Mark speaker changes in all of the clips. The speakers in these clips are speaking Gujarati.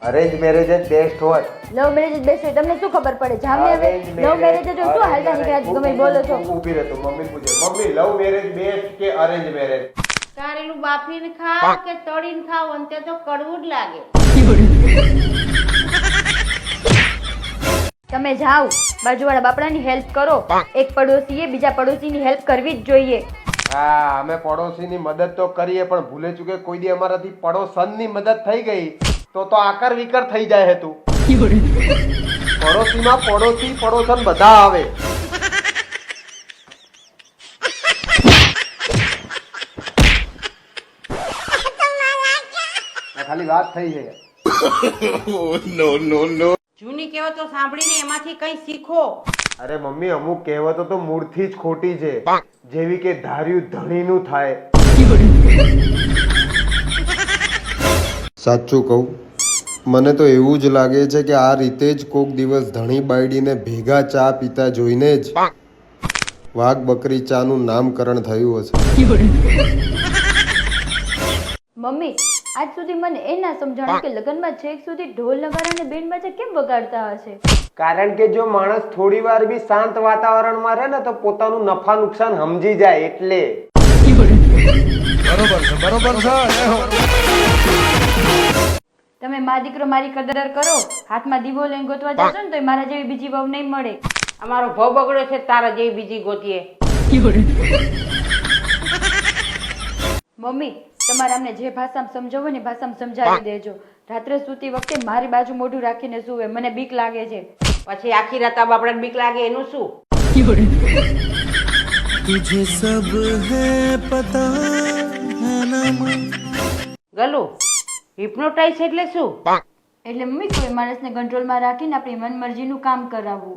Speaker 1: અરેન્જ મેરેજ જ બેસ્ટ હોય.
Speaker 2: લવ મેરેજ જ બેસ્ટ હોય. તમને શું ખબર પડે? જામને હવે લવ મેરેજ જ હોય. શું હાલતા નીકળ્યા ગમે એ બોલો છો?
Speaker 1: ઊભી રહે તો મમ્મી પૂછે, મમ્મી લવ મેરેજ બેસ્ટ કે અરેન્જ મેરેજ?
Speaker 3: કારેલું બાફીને ખાવ કે તળીને ખાવ અંતે તો કડવું જ લાગે.
Speaker 2: તમે જાઓ બાજુવાળા બાપડાની હેલ્પ કરો. એક પડોશીએ બીજા પડોશીની હેલ્પ કરવી જ જોઈએ.
Speaker 1: હા, અમે પડોશીની મદદ તો કરીએ પણ ભૂલે ચૂકે કોઈ દી અમારાથી પડોશનની મદદ થઈ ગઈ તો આકર વિકર થઈ જાય હતું. પડોશીમાં પડોશી પડોશન બધા આવે. ખાલી વાત થઈ છે.
Speaker 3: જૂની કહેવતો સાંભળીને એમાંથી કઈ શીખો.
Speaker 1: અરે મમ્મી, અમુક કહેવતો તો મૂળથી જ ખોટી છે. જેવી કે ધાર્યું ધણીનું થાય. સાચું કહું, મને તો એવું જ લાગે છે કે આ રીતે જ કોક દિવસ ધણી બાયડીને ભેગા ચા પીતા જોઈને જ વાઘ બકરી ચાનું નામકરણ થયું હશે.
Speaker 2: મમ્મી આજ સુધી મને એ ના સમજાણું કે લગ્નમાં છેક સુધી ઢોલ નગારા અને બેન્ડ બાજા કેમ વગાડતા હશે? કારણ
Speaker 1: કે જો માણસ થોડી વાર બી શાંત વાતાવરણમાં રહે ને તો પોતાનું નફા નુકસાન સમજી જાય એટલે. બરોબર છે.
Speaker 2: તમે મા દીકરો મારી કદર કરો, હાથમાં દીવો લઈને ગોતવા જશો ને તો મારા જેવી બીજી વહુ નહીં મળે.
Speaker 3: અમારો ભવ બગડ્યો છે તારા જેવી બીજી ગોતીએ.
Speaker 2: મમ્મી તમારે અમને જે ભાષામાં સમજાવો ને ભાષામાં સમજાવી દેજો. રાત્રે સૂતી વખતે મારી બાજુ મોઢું રાખીને સૂવે, મને બીક લાગે છે.
Speaker 3: પછી આખી રાત આ બાપડાને બીક લાગે એનું શું?
Speaker 4: तुझे सब है पता है ना
Speaker 3: ગલુ હિપ્નોટાઇઝ એટલે શું?
Speaker 2: એટલે મમ્મી કોઈ માણસને કંટ્રોલમાં રાખીને આપણી મનમરજીનું કામ કરાવવું.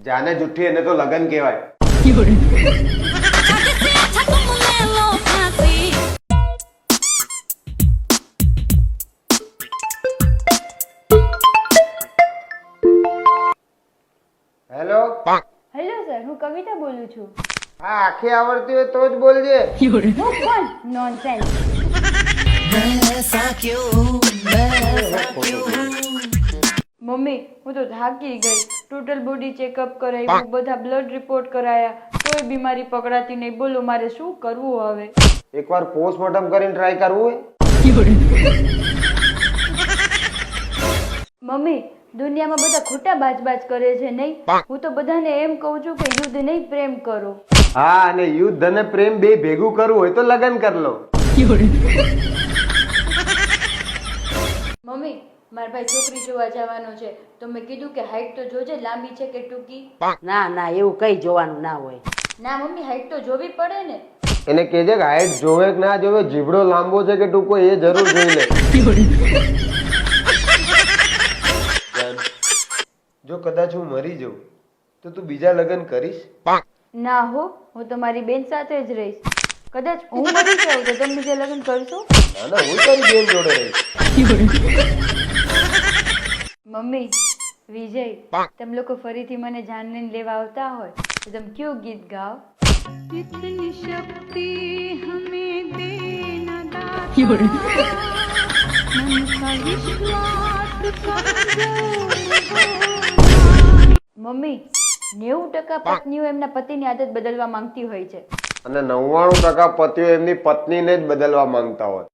Speaker 1: જાને જુઠ્ઠી એને તો લગન કહેવાય. હેલો.
Speaker 2: હેલો સર, હું કવિતા બોલું છું.
Speaker 1: હા, આખી આવડતી હોય તો જ બોલજે.
Speaker 2: નોનસેન્સ. મમ્મી હું તો થાકી ગઈ. ટોટલ બોડી ચેકઅપ કરાવ્યું, બધા બ્લડ રિપોર્ટ કરાયા, કોઈ બીમારી પકડાતી નહીં. બોલો મારે શું કરવું હવે?
Speaker 1: એકવાર પોસ્ટમોર્ટમ કરીને ટ્રાય કરવું હોય.
Speaker 2: મમ્મી દુનિયામાં બધા ખોટા બાજ કરે છે નહીં? હું તો બધાને એમ કહું છું કે યુદ્ધ નહીં પ્રેમ કરો.
Speaker 1: હા, અને યુદ્ધ અને પ્રેમ બે ભેગું કરવું હોય તો લગન કરી લો.
Speaker 2: મમ્મી મારા ભાઈ છોકરી જોવા જવાનો છે તો મેં કીધું કે હાઈટ તો જોજે, લાંબી છે કે ટૂંકી.
Speaker 3: ના ના એવું કઈ જોવાનું ના હોય.
Speaker 2: ના મમ્મી હાઈટ તો જોવી પડે ને.
Speaker 1: એને કહેજે કે હાઈટ જોવે કે ના જોવે, જીબડો લાંબો છે કે ટૂંકો એ જરૂર જોઈ લે. જો કદાચ હું મરી જાઉં તો તું બીજા લગ્ન કરીશ?
Speaker 2: ના હો, હું તો મારી બેન સાથે જ રહીશ. કદાચ હું મરી જાઉં તો તમે બીજા લગ્ન કરશો?
Speaker 1: ના ના, હું તારી બેન જોડે રહીશ.
Speaker 2: મમ્મી વિજય, તમે લોકો ફરીથી મને જાનવીને લેવા આવતા હોય તો તમે કયું ગીત ગાઓ? इतनी शक्ति हमें देना दाता, मन का विश्वास મમ્મી 90% પત્નીઓ એમના પતિની આદત બદલવા માંગતી હોય છે
Speaker 1: અને 99% પતિઓ એમની પત્નીને જ બદલવા માંગતા હોય.